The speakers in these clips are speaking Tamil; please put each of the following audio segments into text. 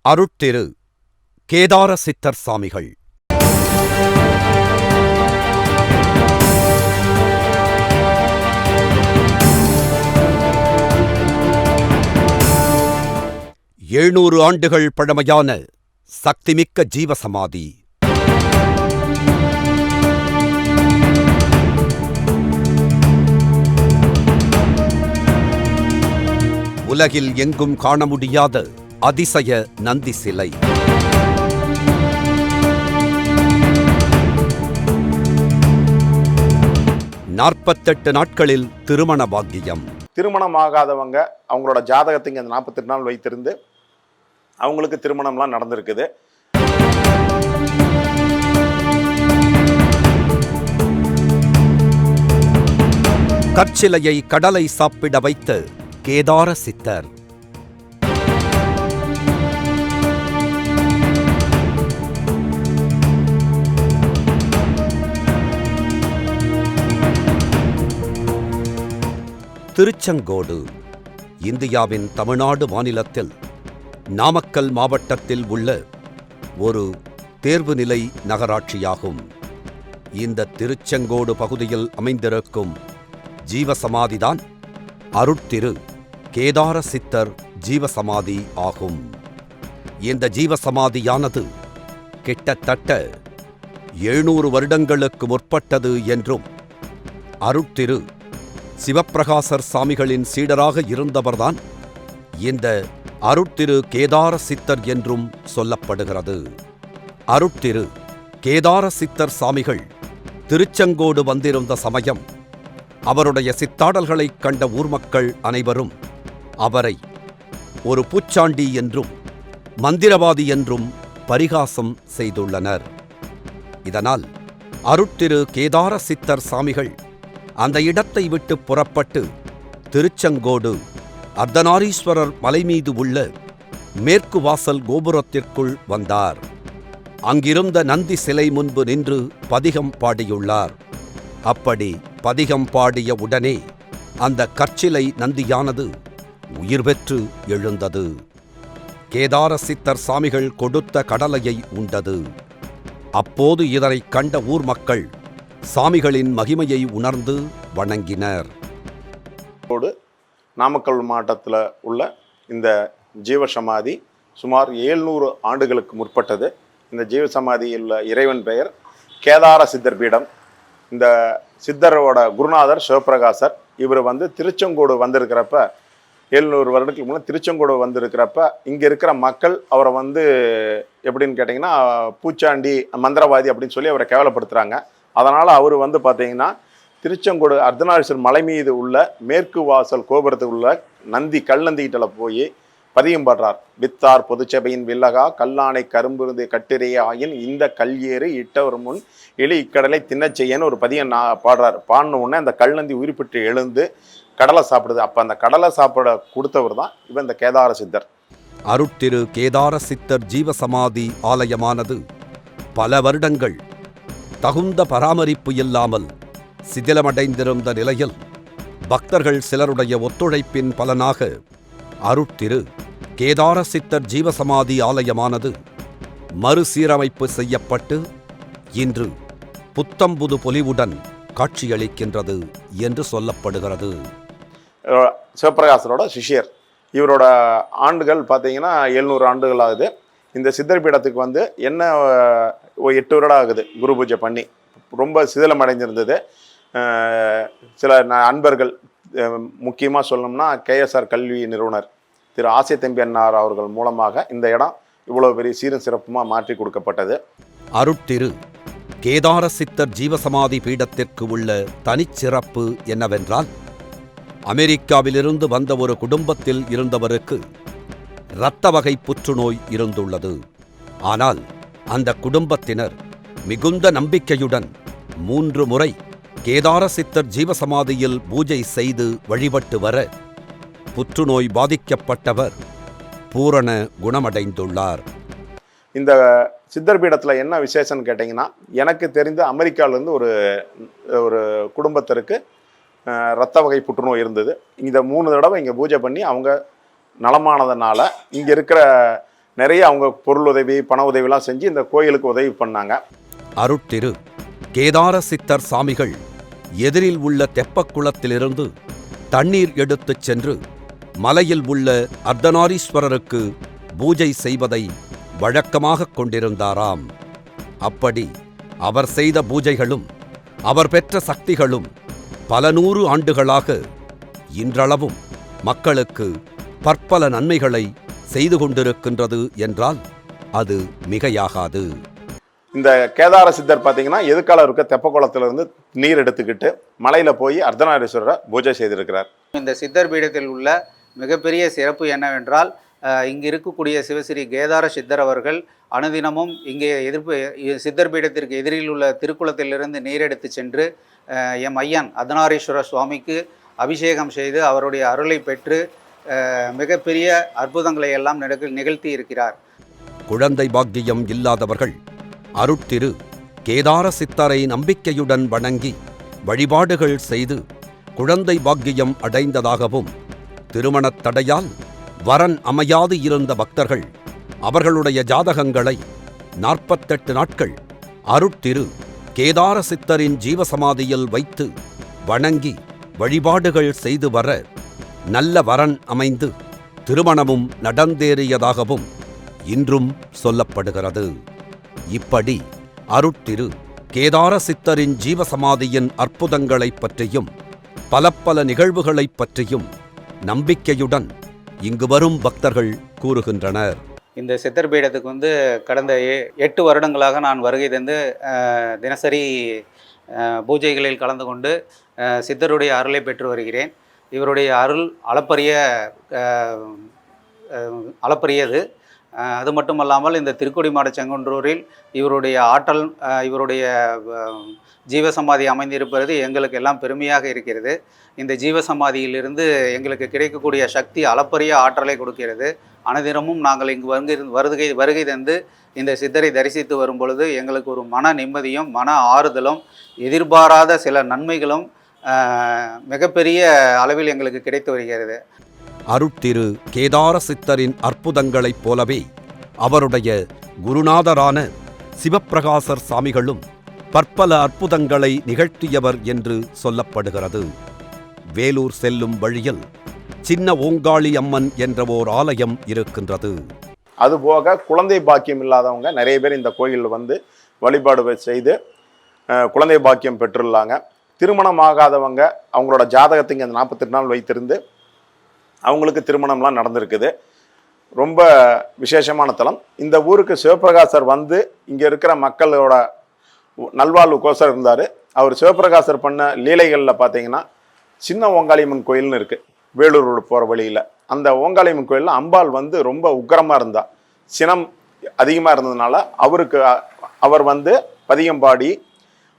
அருட்திரு கேதார சித்தர் சாமிகள். எழுநூறு ஆண்டுகள் பழமையான சக்திமிக்க ஜீவசமாதி. உலகில் எங்கும் காண முடியாத அதிசய நந்தி சிலை. நாற்பத்தெட்டு நாட்களில் திருமண பாக்கியம். திருமணமாகாதவங்க அவங்களோட ஜாதகத்தை இங்கே 48 நாள் வைத்திருந்து அவங்களுக்கு திருமணம்லாம் நடந்திருக்குது. கற்சிலையை கடலை சாப்பிட வைத்த கேதார சித்தர். திருச்செங்கோடு இந்தியாவின் தமிழ்நாடு மாநிலத்தில் நாமக்கல் மாவட்டத்தில் உள்ள ஒரு தேர்வுநிலை நகராட்சியாகும். இந்த திருச்செங்கோடு பகுதியில் அமைந்திருக்கும் ஜீவசமாதிதான் அருட்திரு கேதார சித்தர் ஜீவசமாதி ஆகும். இந்த ஜீவசமாதியானது கிட்டத்தட்ட 700 வருடங்களுக்கு முற்பட்டது என்றும் அருட்திரு சிவப்பிரகாசர் சாமிகளின் சீடராக இருந்தவர்தான் இந்த அருட்திரு கேதார சித்தர் என்றும் சொல்லப்படுகிறது. அருட்திரு கேதார சித்தர் சாமிகள் திருச்செங்கோடு வந்திருந்த சமயம் அவருடைய சித்தாடல்களைக் கண்ட ஊர்மக்கள் அனைவரும் அவரை ஒரு பூச்சாண்டி என்றும் மந்திரவாதி என்றும் பரிகாசம் செய்துள்ளனர். இதனால் அருட்திரு கேதார சித்தர் சாமிகள் அந்த இடத்தை விட்டு புறப்பட்டு திருச்செங்கோடு அர்த்தநாரீஸ்வரர் மலை மீது உள்ள மேற்கு வாசல் கோபுரத்திற்குள் வந்தார். அங்கிருந்த நந்தி சிலை முன்பு நின்று பதிகம் பாடியுள்ளார். அப்படி பதிகம் பாடிய உடனே அந்த கற்சிலை நந்தியானது உயிர் பெற்று எழுந்தது. கேதார சித்தர் சாமிகள் கொடுத்த கடலையை உண்டது. அப்போது இதனைக் கண்ட ஊர் மக்கள் சாமிகளின் மகிமையை உணர்ந்து வணங்கினர். நாமக்கல் மாவட்டத்தில் உள்ள இந்த ஜீவசமாதி சுமார் 700 ஆண்டுகளுக்கு முற்பட்டது. இந்த ஜீவசமாதியில் இறைவன் பெயர் கேதார சித்தர் பீடம். இந்த சித்தரோட குருநாதர் சிவப்பிரகாசர். இவர் திருச்செங்கோடு வந்திருக்கிறப்ப 700 வருடத்துக்கு முன்னாடி திருச்செங்கோடு வந்திருக்கிறப்ப இங்கே இருக்கிற மக்கள் அவரை எப்படின்னு கேட்டிங்கன்னா பூச்சாண்டி மந்திரவாதி அப்படின்னு சொல்லி அவரை கேவலப்படுத்துகிறாங்க. அதனால் அவர் பார்த்தீங்கன்னா திருச்செங்கோடு அர்த்தநாரீஸ்வரர் மலை மீது உள்ள மேற்கு வாசல் கோபுரத்தில் உள்ள நந்தி கல்நந்திகிட்ட போய் பதியம் பாடுறார். வித்தார் பொதுச்சபையின் வில்லகா கல்லானை கரும்புருந்து கட்டிரையே ஆயின் இந்த கல்ஏறு இட்டவர் முன் எலி இக்கடலை தின்னச் செய்யன்னு ஒரு பதியம் பாடுறார். பாடின உடனே அந்த கல்நந்தி உயிர் பெற்று எழுந்து கடலை சாப்பிடுது. அப்போ அந்த கடலை சாப்பிட கொடுத்தவர் தான் இவன் இந்த கேதார சித்தர். அருட்திரு கேதார சித்தர் ஜீவசமாதி ஆலயமானது பல வருடங்கள் தகுந்த பராமரிப்பு இல்லாமல் சிதிலமடைந்திருந்த நிலையில் பக்தர்கள் சிலருடைய ஒத்துழைப்பின் பலனாக அருட்திரு கேதார சித்தர் ஜீவசமாதி ஆலயமானது மறுசீரமைப்பு செய்யப்பட்டு இன்று புத்தம்புது பொலிவுடன் காட்சியளிக்கின்றது என்று சொல்லப்படுகிறது. சிவப்பிரகாசரோட சிஷ்யர். இவரோட ஆண்டுகள் பார்த்தீங்கன்னா 700 ஆண்டுகள் ஆகுது. இந்த சித்தர் பீடத்துக்கு என்ன 8 வருடம் ஆகுது குரு பூஜை பண்ணி. ரொம்ப சிதிலம் அடைஞ்சிருந்தது. சில அன்பர்கள் முக்கியமாக சொல்லணும்னா கேஎஸ்ஆர் கல்வி நிறுவனர் திரு ஆசை தம்பி அண்ணார் அவர்கள் மூலமாக இந்த இடம் இவ்வளோ பெரிய சீரும் சிறப்புமாக மாற்றி கொடுக்கப்பட்டது. அருட்திரு கேதார சித்தர் ஜீவசமாதி பீடத்திற்கு உள்ள தனிச்சிறப்பு என்னவென்றால் அமெரிக்காவிலிருந்து வந்த ஒரு குடும்பத்தில் இருந்தவருக்கு இரத்த வகை புற்றுநோய் இருந்துள்ளது. ஆனால் அந்த குடும்பத்தினர் மிகுந்த நம்பிக்கையுடன் 3 முறை கேதார சித்தர் ஜீவசமாதியில் பூஜை செய்து வழிபட்டு வர புற்றுநோய் பாதிக்கப்பட்டவர் பூரண குணமடைந்துள்ளார். இந்த சித்தர் பீடத்தில் என்ன விசேஷம்னு கேட்டிங்கன்னா எனக்கு தெரிந்த அமெரிக்காவிலேருந்து ஒரு குடும்பத்திற்கு இரத்த வகை புற்றுநோய் இருந்தது. இந்த 3 தடவை இங்கே பூஜை பண்ணி அவங்க நலமானதுனால இங்கே இருக்கிற நிறைய அவங்க பொருள் உதவி பண உதவிலாம் செஞ்சு இந்த கோயிலுக்கு உதவி பண்ணாங்க. அருட்திரு கேதார சித்தர் சாமிகள் எதிரில் உள்ள தெப்பக்குளத்திலிருந்து தண்ணீர் எடுத்துச் சென்று மலையில் உள்ள அர்த்தநாரீஸ்வரருக்கு பூஜை செய்வதை வழக்கமாக கொண்டிருந்தாராம். அப்படி அவர் செய்த பூஜைகளும் அவர் பெற்ற சக்திகளும் பல நூறு ஆண்டுகளாக இன்றளவும் மக்களுக்கு பற்பல நன்மைகளை செய்து கொண்டிருக்கின்றது என்றால் அது மிகையாகாது. இந்த கேதார சித்தர் பார்த்தீங்கன்னா எதுக்கால இருக்க தெப்பக்குளத்திலிருந்து நீர் எடுத்துக்கிட்டு மலையில் போய் அர்த்தநாரீஸ்வரரை பூஜை செய்திருக்கிறார். இந்த சித்தர் பீடத்தில் உள்ள மிகப்பெரிய சிறப்பு என்னவென்றால், இங்கு இருக்கக்கூடிய சிவஸ்ரீ கேதார சித்தர் அவர்கள் அனுதினமும் இங்கே சித்தர் பீடத்திற்கு எதிரில் உள்ள திருக்குளத்திலிருந்து நீரெடுத்து சென்று எம் ஐயன் அர்த்தநாரீஸ்வர சுவாமிக்கு அபிஷேகம் செய்து அவருடைய அருளை பெற்று மிகப்பெரிய அற்புதங்களை எல்லாம் நிகழ்த்தி இருக்கிறார். குழந்தை பாக்கியம் இல்லாதவர்கள் அருட்திரு கேதார சித்தரை நம்பிக்கையுடன் வணங்கி வழிபாடுகள் செய்து குழந்தை பாக்கியம் அடைந்ததாகவும், திருமணத் தடையால் வரன் அமையாது இருந்த பக்தர்கள் அவர்களுடைய ஜாதகங்களை 48 நாட்கள் அருட்திரு கேதார சித்தரின் ஜீவசமாதியில் வைத்து வணங்கி வழிபாடுகள் செய்து வர நல்ல வரன் அமைந்து திருமணமும் நடந்தேறியதாகவும் இன்றும் சொல்லப்படுகிறது. இப்படி அருட்திரு கேதார சித்தரின் ஜீவசமாதியின் அற்புதங்களைப் பற்றியும் பல நிகழ்வுகளைப் பற்றியும் நம்பிக்கையுடன் இங்கு வரும் பக்தர்கள் கூறுகின்றனர். இந்த சித்தர் பீடத்துக்கு கடந்த 8 வருடங்களாக நான் வருகை தந்து தினசரி பூஜைகளில் கலந்து கொண்டு சித்தருடைய அருளை பெற்று வருகிறேன். இவருடைய அருள் அளப்பரியது. அது மட்டுமல்லாமல் இந்த திருக்கொடிமாட செங்குன்றூரில் இவருடைய ஆற்றல், இவருடைய ஜீவசமாதி அமைந்திருப்பது எங்களுக்கு எல்லாம் பெருமையாக இருக்கிறது. இந்த ஜீவசமாதியிலிருந்து எங்களுக்கு கிடைக்கக்கூடிய சக்தி அளப்பரிய ஆற்றலை கொடுக்கிறது. அனுதினமும் நாங்கள் இங்கு வருகை தந்து இந்த சித்தரை தரிசித்து வரும் பொழுது எங்களுக்கு ஒரு மன நிம்மதியும் மன ஆறுதலும் எதிர்பாராத சில நன்மைகளும் மிகப்பெரிய அளவில் எங்களுக்கு கிடைத்து வருகிறது. அருட்திரு கேதார சித்தரின் அற்புதங்களைப் போலவே அவருடைய குருநாதரான சிவப்பிரகாசர் சாமிகளும் பற்பல அற்புதங்களை நிகழ்த்தியவர் என்று சொல்லப்படுகிறது. வேலூர் செல்லும் வழியில் சின்ன ஓங்காளி அம்மன் என்ற ஓர் ஆலயம் இருக்கின்றது. அதுபோக குழந்தை பாக்கியம் இல்லாதவங்க நிறைய பேர் இந்த கோயிலில் வழிபாடு செய்து குழந்தை பாக்கியம் பெற்றுள்ளாங்க. திருமணம் ஆகாதவங்க அவங்களோட ஜாதகத்தை இந்த 48 நாள் வைத்திருந்து அவங்களுக்கு திருமணம்லாம் நடந்திருக்குது. ரொம்ப விசேஷமான தலம். இந்த ஊருக்கு சிவப்பிரகாசர் இங்கே இருக்கிற மக்களோட நல்வாழ்வுக்கோசரம் இருந்தார். அவர் சிவப்பிரகாசர் பண்ண லீலைகளில் பார்த்தீங்கன்னா சின்ன ஓங்காளியம்மன் கோயில்னு இருக்குது வேலூர் போகிற வழியில். அந்த ஓங்காளியம்மன் கோயிலில் அம்பாள் ரொம்ப உக்கிரமாக இருந்தா. சினம் அதிகமாக இருந்ததுனால அவர் பதிகம் பாடி,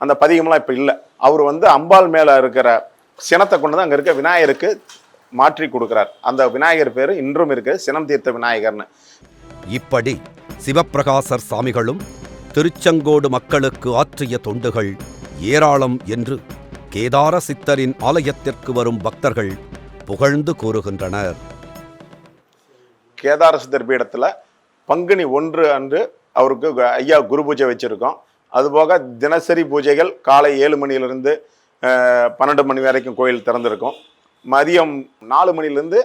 அந்த பதிகம்லாம் இப்போ இல்லை. அவர் அம்பாள் மேலே இருக்கிற சினத்தை கொண்டு தான் அங்கே இருக்க விநாயகருக்கு மாற்றி கொடுக்கிறார். அந்த விநாயகர் பேர் இன்றும் இருக்கு, சினம் தீர்த்த விநாயகர்னு. இப்படி சிவப்பிரகாசர் சாமிகளும் திருச்செங்கோடு மக்களுக்கு ஆற்றிய தொண்டுகள் ஏராளம் என்று கேதார சித்தரின் ஆலயத்திற்கு வரும் பக்தர்கள் புகழ்ந்து கூறுகின்றனர். கேதார சித்தர் பீடத்தில் பங்குனி 1 அன்று அவருக்கு ஐயா குரு பூஜை வச்சிருக்கோம். அதுபோக தினசரி பூஜைகள் காலை 7 மணியிலிருந்து 12 மணி வரைக்கும் கோயில் திறந்திருக்கும். மதியம் 4 மணிலேருந்து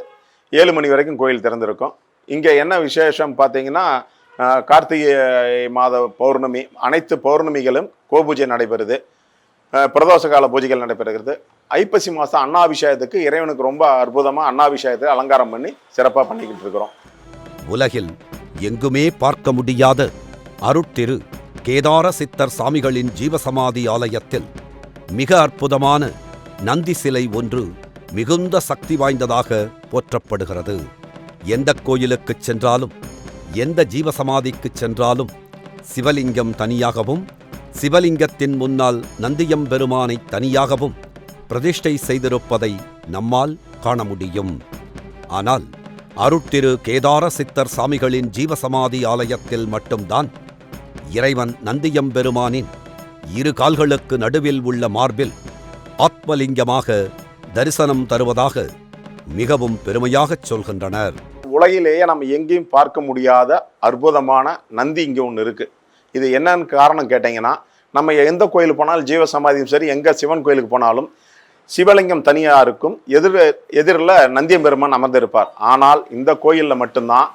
7 மணி வரைக்கும் கோயில் திறந்திருக்கும். இங்கே என்ன விசேஷம் பார்த்தீங்கன்னா, கார்த்திகை மாத பௌர்ணமி அனைத்து பௌர்ணமிகளும் கோபூஜை நடைபெறுது. பிரதோஷ கால பூஜைகள் நடைபெறுகிறது. ஐப்பசி மாதம் அன்னாபிஷேகத்துக்கு இறைவனுக்கு ரொம்ப அற்புதமாக அன்னாபிஷேகத்தை அலங்காரம் பண்ணி சிறப்பாக பண்ணிக்கிட்டு இருக்கிறோம். உலகில் எங்குமே பார்க்க முடியாத அருட்திரு கேதார சித்தர் சாமிகளின் ஜீவசமாதி ஆலயத்தில் மிக அற்புதமான நந்தி சிலை ஒன்று மிகுந்த சக்தி வாய்ந்ததாக போற்றப்படுகிறது. எந்த கோயிலுக்குச் சென்றாலும் எந்த ஜீவசமாதிக்குச் சென்றாலும் சிவலிங்கம் தனியாகவும் சிவலிங்கத்தின் முன்னால் நந்தியம்பெருமானை தனியாகவும் பிரதிஷ்டை செய்திருப்பதை நம்மால் காண முடியும். ஆனால் அருட்திரு கேதார சித்தர் சாமிகளின் ஜீவசமாதி ஆலயத்தில் மட்டும்தான் இறைவன் நந்தியம்பெருமானின் 2 கால்களுக்கு நடுவில் உள்ள மார்பில் ஆத்மலிங்கமாக தரிசனம் தருவதாக மிகவும் பெருமையாகச் சொல்கின்றனர். உலகிலேயே நம்ம எங்கேயும் பார்க்க முடியாத அற்புதமான நந்தி இங்கே ஒன்று இருக்குது. இது என்னன்னு காரணம் கேட்டிங்கன்னா, நம்ம எந்த கோயிலுக்கு போனாலும் ஜீவசமாதியும் சரி, எங்கே சிவன் கோயிலுக்கு போனாலும் சிவலிங்கம் தனியாக இருக்கும், எதிரில் நந்தியம்பெருமான் அமர்ந்திருப்பார். ஆனால் இந்த கோயிலில் மட்டும்தான்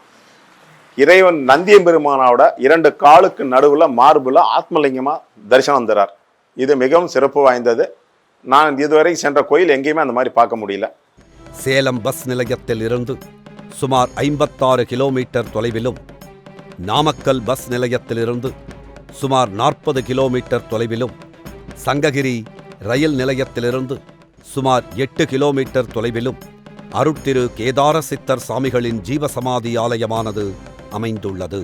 இறைவன் நந்தியம்பெருமானோட 2 காலுக்கு நடுவில் மார்புல ஆத்மலிங்கமாக தரிசனம் தரார். இது மிகவும் சிறப்பு வாய்ந்தது. நான் இதுவரை சென்ற கோயில் எங்கேயுமே அந்த மாதிரி பார்க்க முடியல. சேலம் பஸ் நிலையத்தில் இருந்து சுமார் 56 கிலோமீட்டர் தொலைவிலும், நாமக்கல் பஸ் நிலையத்திலிருந்து சுமார் 40 கிலோமீட்டர் தொலைவிலும், சங்ககிரி ரயில் நிலையத்திலிருந்து சுமார் 8 கிலோமீட்டர் தொலைவிலும் அருட்திரு கேதார சித்தர் சாமிகளின் ஜீவசமாதி ஆலயமானது அமைந்துள்ளது.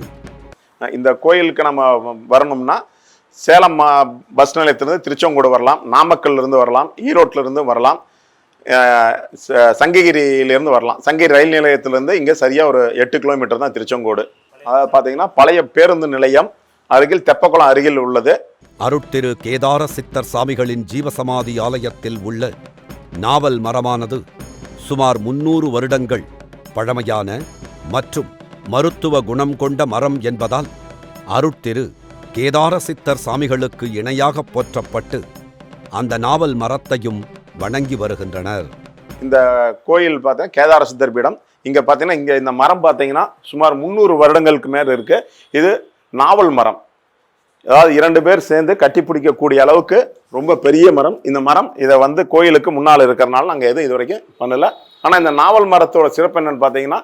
இந்த கோயிலுக்கு நம்ம வரணும்னா சேலம் பஸ் நிலையத்திலிருந்து திருச்செங்கோடு வரலாம், நாமக்கல்லிருந்து வரலாம், ஈரோட்டிலிருந்து வரலாம், சங்ககிரியிலேருந்து வரலாம். சங்ககிரி ரயில் நிலையத்திலேருந்து இங்கே சரியாக ஒரு 8 கிலோமீட்டர் தான் திருச்செங்கோடு. அதாவது பார்த்தீங்கன்னா பழைய பேருந்து நிலையம் அருகில் தெப்பக்குளம் அருகில் உள்ளது. அருட்திரு கேதார சித்தர் சாமிகளின் ஜீவசமாதி ஆலயத்தில் உள்ள நாவல் மரமானது சுமார் 300 வருடங்கள் பழமையான மற்றும் மருத்துவ குணம் கொண்ட மரம் என்பதால் அருட்திரு கேதார சித்தர் சாமிகளுக்கு இணையாக போற்றப்பட்டு அந்த நாவல் மரத்தையும் வணங்கி வருகின்றனர். இந்த கோயில் பார்த்தீங்கன்னா கேதார சித்தர் பீடம். இங்கே பார்த்தீங்கன்னா இங்கே இந்த மரம் பார்த்தீங்கன்னா சுமார் 300 வருடங்களுக்கு மேலே இருக்கு. இது நாவல் மரம், அதாவது 2 பேர் சேர்ந்து கட்டி பிடிக்கக்கூடிய அளவுக்கு ரொம்ப பெரிய மரம். இந்த மரம் இதை கோயிலுக்கு முன்னால் இருக்கிறனால நாங்கள் எதுவும் இது வரைக்கும் பண்ணலை. ஆனால் இந்த நாவல் மரத்தோட சிறப்பு என்னன்னு பார்த்தீங்கன்னா,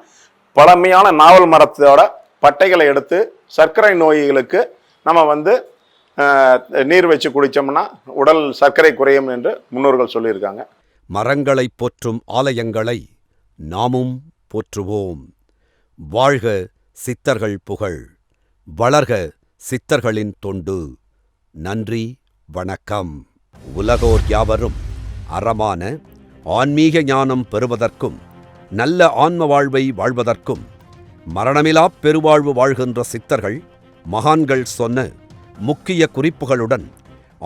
பழமையான நாவல் மரத்தோட பட்டைகளை எடுத்து சர்க்கரை நோய்களுக்கு நம்ம நீர் வச்சு குடித்தோம்னா உடல் சர்க்கரை குறையும் என்று முன்னோர்கள் சொல்லியிருக்காங்க. மரங்களை போற்றும் ஆலயங்களை நாமும் போற்றுவோம். வாழ்க சித்தர்கள் புகழ், வளர்க சித்தர்களின் தொண்டு. நன்றி, வணக்கம். உலகோர் யாவரும் அறமான ஆன்மீக ஞானம் பெறுவதற்கும் நல்ல ஆன்ம வாழ்வை வாழ்வதற்கும் மரணமிலாப் பெருவாழ்வு வாழ்கின்ற சித்தர்கள் மகான்கள் சொன்ன முக்கிய குறிப்புகளுடன்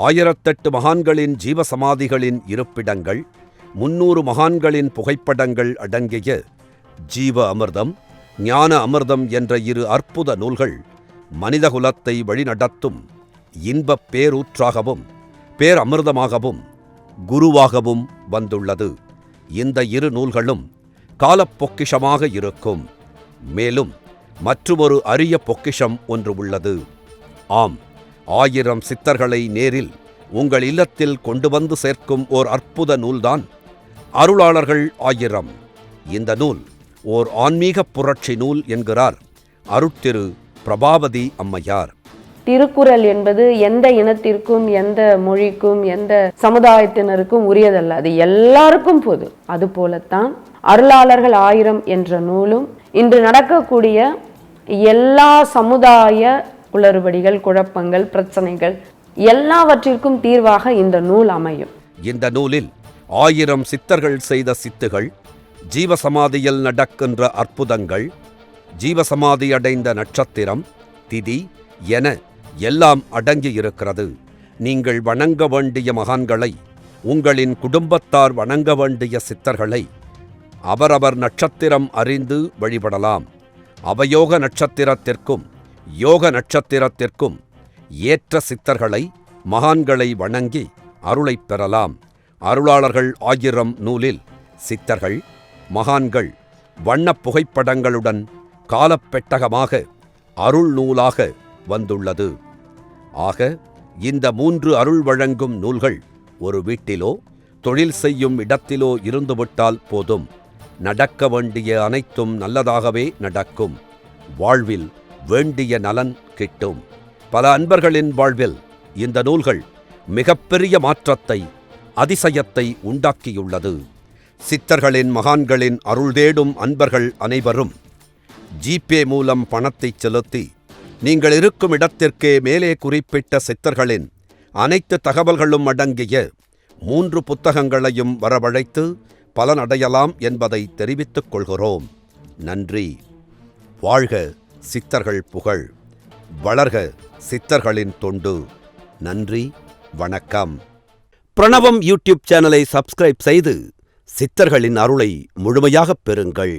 1008 மகான்களின் ஜீவசமாதிகளின் இருப்பிடங்கள், 300 மகான்களின் புகைப்படங்கள் அடங்கிய ஜீவ அமிர்தம், ஞான அமிர்தம் என்ற 2 அற்புத நூல்கள் மனிதகுலத்தை வழிநடத்தும் இன்பப் பேரூற்றாகவும் பேரமிர்தமாகவும் குருவாகவும் வந்துள்ளது. இந்த 2 நூல்களும் காலப் பொக்கிஷமாக இருக்கும். மேலும் மற்றுமொரு அரிய பொக்கிஷம் ஒன்று உள்ளது. ஆம், 1000 சித்தர்களை நேரில் உங்கள் இல்லத்தில் கொண்டு வந்து சேர்க்கும் ஓர் அற்புத நூல்தான் அருளாளர்கள் 1000. இந்த நூல் ஓர் ஆன்மீக புரட்சி நூல் என்கிறார் அருட்திரு பிரபாவதி அம்மையார். திருக்குறள் என்பது எந்த இனத்திற்கும், எந்த மொழிக்கும், எந்த சமுதாயத்தினருக்கும் உரியதல்ல, அது எல்லாருக்கும் பொது. அது போலத்தான் அருளாளர்கள் 1000 என்ற நூலும் இன்று நடக்கக்கூடிய எல்லா சமுதாய குளறுபடிகள், குழப்பங்கள், பிரச்சனைகள் எல்லாவற்றிற்கும் தீர்வாக இந்த நூல் அமையும். இந்த நூலில் 1000 சித்தர்கள் செய்த சித்துகள், ஜீவசமாதியில் நடக்கின்ற அற்புதங்கள், ஜீவசமாதி அடைந்த நட்சத்திரம், திதி என எல்லாம் அடங்கியிருக்கிறது. நீங்கள் வணங்க வேண்டிய மகான்களை, உங்களின் குடும்பத்தார் வணங்க வேண்டிய சித்தர்களை அவரவர் நட்சத்திரம் அறிந்து வழிபடலாம். அவயோக நட்சத்திரத்திற்கும் யோக நட்சத்திரத்திற்கும் ஏற்ற சித்தர்களை, மகான்களை வணங்கி அருளைப் பெறலாம். அருளாளர்கள் 1000 நூலில் சித்தர்கள், மகான்கள் வண்ணப் புகைப்படங்களுடன் காலப்பெட்டகமாக அருள் நூலாக வந்துள்ளது. ஆக இந்த 3 அருள் வழங்கும் நூல்கள் ஒரு வீட்டிலோ தொழில் செய்யும் இடத்திலோ இருந்துவிட்டால் போதும். நடக்க வேண்டிய அனைத்தும் நல்லதாகவே நடக்கும். வாழ்வில் வேண்டிய நலன் கிட்டும். பல அன்பர்களின் வாழ்வில் இந்த நூல்கள் மிகப்பெரிய மாற்றத்தை, அதிசயத்தை உண்டாக்கியுள்ளது. சித்தர்களின், மகான்களின் அருள் தேடும் அன்பர்கள் அனைவரும் ஜிபே மூலம் பணத்தை செலுத்தி நீங்கள் இருக்கும் இடத்திற்கே மேலே குறிப்பிட்ட சித்தர்களின் அனைத்து தகவல்களும் அடங்கிய 3 புத்தகங்களையும் வரவழைத்து பலனடையலாம் என்பதை தெரிவித்துக் கொள்கிறோம். நன்றி. வாழ்க சித்தர்கள் புகழ், வளர்க சித்தர்களின் தொண்டு. நன்றி, வணக்கம். பிரணவம் யூடியூப் சேனலை சப்ஸ்கிரைப் செய்து சித்தர்களின் அருளை முழுமையாகப் பெறுங்கள்.